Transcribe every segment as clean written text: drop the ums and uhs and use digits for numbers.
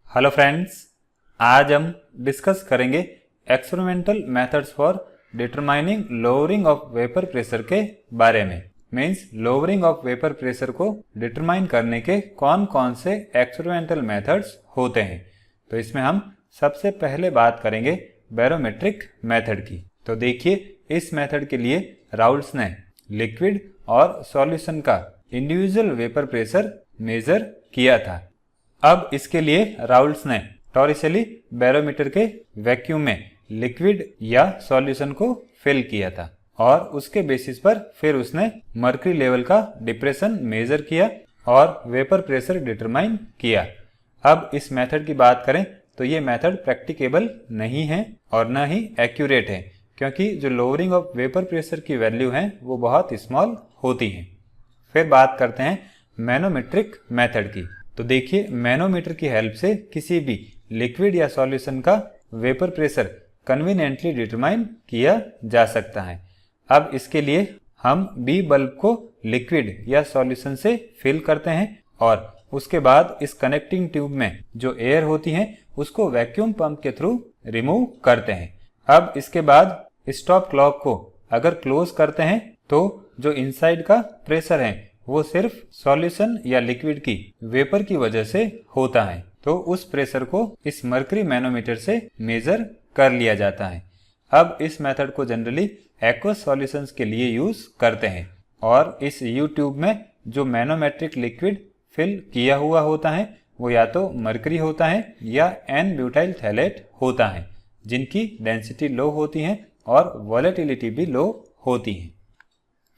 Hello friends, आज हम discuss करेंगे experimental methods for determining lowering of vapour pressure के बारे में। Means lowering of vapour pressure को डिटरमाइन करने के कौन कौन से एक्सपेरिमेंटल मेथड्स होते हैं। तो इसमें हम सबसे पहले बात करेंगे बैरोमेट्रिक मेथड की। तो देखिए, इस मेथड के लिए राउल्स ने लिक्विड और सॉल्यूशन का इंडिविजुअल वेपर प्रेशर मेजर किया था। अब इसके लिए राउल्स ने टॉरिसेली बैरोमीटर के वैक्यूम में लिक्विड या सॉल्यूशन को फिल किया था और उसके बेसिस पर फिर उसने मर्क्यूरी लेवल का डिप्रेशन मेजर किया और वेपर प्रेशर डिटरमाइन किया। अब इस मेथड की बात करें तो ये मेथड प्रैक्टिकेबल नहीं है और न ही एक्यूरेट है, क्योंकि जो लोअरिंग ऑफ वेपर प्रेशर की वैल्यू है वो बहुत स्मॉल होती हैं। फिर बात करते हैं मैनोमेट्रिक मेथड की। तो देखिए, मैनोमीटर की हेल्प से किसी भी लिक्विड या सॉल्यूशन का वेपर प्रेशर कन्वीनियंटली डिटरमाइन किया जा सकता है। अब इसके लिए हम बी बल्ब को लिक्विड या सॉल्यूशन से फिल करते हैं और उसके बाद इस कनेक्टिंग ट्यूब में जो एयर होती है उसको वैक्यूम पंप के थ्रू रिमूव करते हैं। अब इसके बाद स्टॉप क्लॉक को अगर क्लोज करते हैं तो जो इनसाइड का प्रेशर है वो सिर्फ सॉल्यूशन या लिक्विड की वेपर की वजह से होता है, तो उस प्रेशर को इस मर्क्यूरी मैनोमीटर से मेजर कर लिया जाता है। अब इस मेथड को जनरली एक्वस सॉल्यूशंस के लिए यूज करते हैं और इस यू ट्यूब में जो मैनोमेट्रिक लिक्विड फिल किया हुआ होता है वो या तो मर्क्यूरी होता है या एन ब्यूटाइल थैलेट होता है, जिनकी डेंसिटी लो होती है और वॉलेटिलिटी भी लो होती है।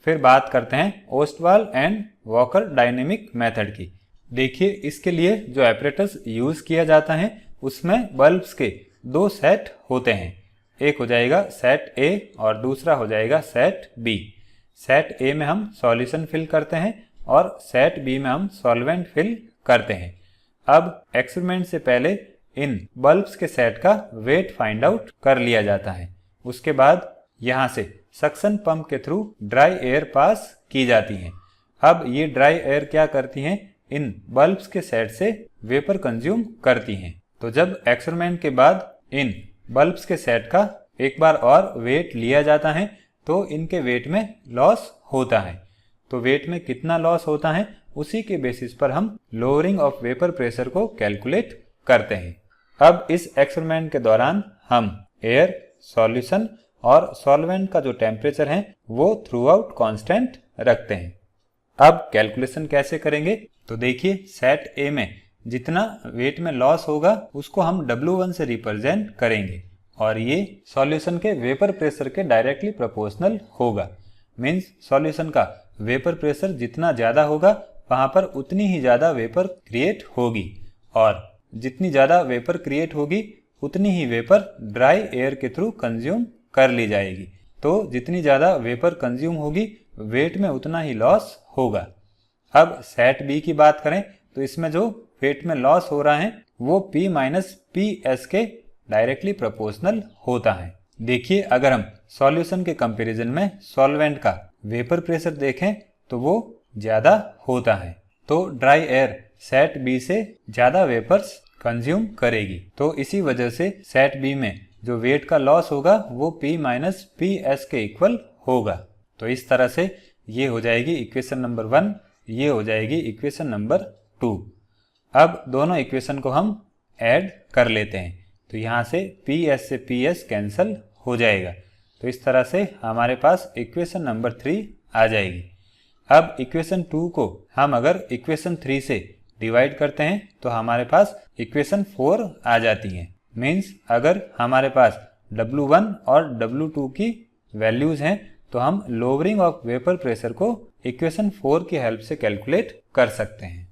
फिर बात करते हैं Ostwald and walker dynamic method की। देखिए, इसके लिए जो एपरेटस यूज किया जाता है उसमें बल्ब्स के दो सेट होते हैं। एक हो जाएगा सेट ए और दूसरा हो जाएगा सेट बी। सेट ए में हम सॉल्यूशन फिल करते हैं और सेट बी में हम सॉल्वेंट फिल करते हैं। अब एक्सपेरिमेंट से पहले इन बल्ब्स के सेट का वेट फाइंड आउट कर लिया जाता है। उसके बाद यहाँ से सक्शन पंप के थ्रू ड्राई एयर पास की जाती है। अब ये ड्राई एयर क्या करती हैं, इन बल्ब्स के सेट से वेपर कंज्यूम करती हैं। तो जब एक्सपेरिमेंट के बाद इन बल्ब्स के सेट का एक बार और वेट लिया जाता है तो इनके वेट में लॉस होता है। तो वेट में कितना लॉस होता है उसी के बेसिस पर हम लोअरिंग ऑफ वेपर प्रेशर को कैलकुलेट करते हैं। अब इस एक्सपेरिमेंट के दौरान हम एयर, सॉल्यूशन और सॉल्वेंट का जो टेम्परेचर है वो थ्रू आउट कॉन्स्टेंट रखते हैं। अब कैलकुलेशन कैसे करेंगे, तो देखिए, सेट ए में जितना वेट में लॉस होगा उसको हम W1 से रिप्रेजेंट करेंगे और ये सॉल्यूशन के वेपर प्रेशर के डायरेक्टली प्रोपोर्शनल होगा। मींस सॉल्यूशन का वेपर प्रेशर जितना ज्यादा होगा वहां पर उतनी ही ज्यादा वेपर क्रिएट होगी और जितनी ज्यादा वेपर क्रिएट होगी उतनी ही वेपर ड्राई एयर के थ्रू कंज्यूम कर ली जाएगी। तो जितनी ज्यादा वेपर कंज्यूम होगी वेट में उतना ही लॉस होगा। अब सेट बी की बात करें तो इसमें जो वेट में लॉस हो रहा है वो P माइनस पी एस के डायरेक्टली प्रोपोर्शनल होता है। देखिए, अगर हम सॉल्यूशन के कंपैरिजन में सॉल्वेंट का वेपर प्रेशर देखें तो वो ज्यादा होता है, तो ड्राई एयर सेट बी से ज्यादा वेपर्स कंज्यूम करेगी। तो इसी वजह से सेट बी में जो वेट का लॉस होगा वो P माइनस पी एस के इक्वल होगा। तो इस तरह से ये हो जाएगी इक्वेशन नंबर 1, ये हो जाएगी इक्वेशन नंबर 2। अब दोनों इक्वेशन को हम ऐड कर लेते हैं तो यहाँ से PS से PS कैंसिल हो जाएगा। तो इस तरह से हमारे पास इक्वेशन नंबर 3 आ जाएगी। अब इक्वेशन 2 को हम अगर इक्वेशन 3 से डिवाइड करते हैं तो हमारे पास इक्वेशन 4 आ जाती है। मीन्स अगर हमारे पास W1 और W2 की वैल्यूज हैं तो हम लोअरिंग ऑफ वेपर प्रेशर को इक्वेशन 4 की हेल्प से कैलकुलेट कर सकते हैं।